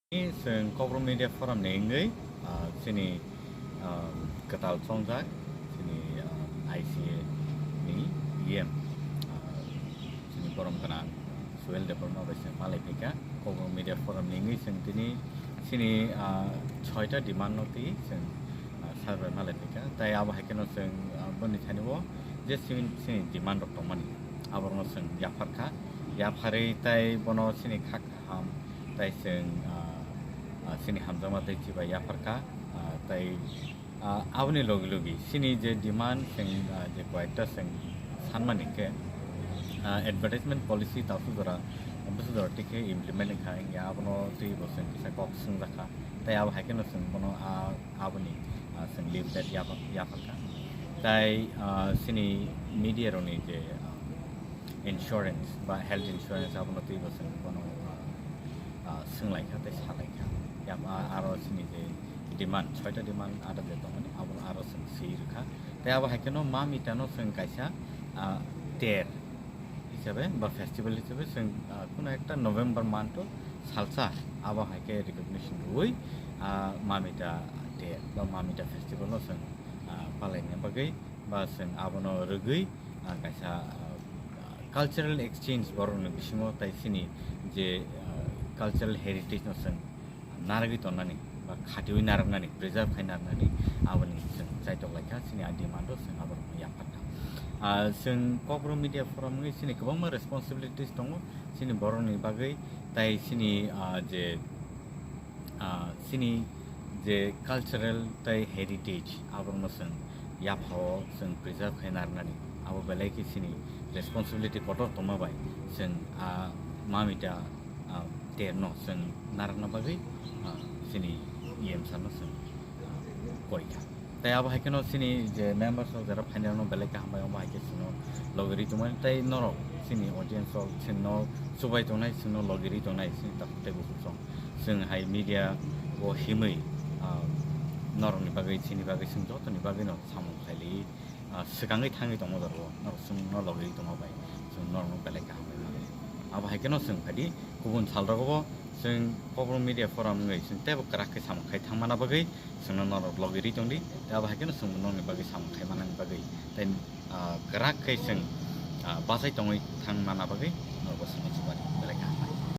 Ini seng KOKBOROK Media Forum nengai sini ketal songjak sini ICA ni sini forum kana soil development bese malai pika KOKBOROK Media Forum nengai seng sini 6টা demand noti seng survey malai pika tai abo hakeno seng boni thanibo je sini demand rok tongmani aborno seng yapharkha yaphari tai bono sini khak ham tai seng sini hamzama tai ciba yapharkha tai abni logi sini je demand sing je koekta sing sanmani ke advertisement policy tasu dora busu dora tike implement kha ya abno 3% bisa kok sung rakha tai ab hakeno sung bono abni sing leave that yapharkha tai sini media roni je insurance ba health insurance abno 3% bono sung lai kha tai salai kha aro sini je demand 6টা demand ada je tongani abo aro sing sirkha tai abo hakeno ma mitano sing kaisa ter hisabe ba festival hisabe sing kono ekta november month salsa abo hake recognition roi ma mita ter ba ma mita festival no sing palaine bagai ba sing abo no rugui kaisa cultural exchange boron bisingo tai sini je cultural heritage no sing naragi tonani ba khatiwi narnani preserve khainarnani aboni sing jaitok laika sini demand sing abor yapharkha sing KOKBOROK Media Forum ngi sini kwbangma responsibilities tongo sini boroni bagai tai sini je cultural tai heritage aborno sing yapho sing preserve khainarnani abo belai ki sini responsibility kotor toma bai sing mamita terno sing narna bagai sini sana sing korika tai abo hakeno sini je members of jara final no beleka hambai abo hake sino logeri tumai tai noro sini audience of sino subai tonai sino logeri tonai sini takte bu song sing hai media bo himui noro ni bagai sini bagai sing joto ni bagai no samung khaili sigangai thangi tomo daro no sing no logeri tomo bai sing noro no beleka hambai abo hakeno sing khadi kubun salrago sing KOKBOROK Media Forum ngai sing tebo krakai samkhai thangmana bagai sing norok logeri tongdi tabo hakeno sing noni bagai samkhai manang bagai ten krakai sing basai tongoi thangmana bagai norbo sing chibari beleka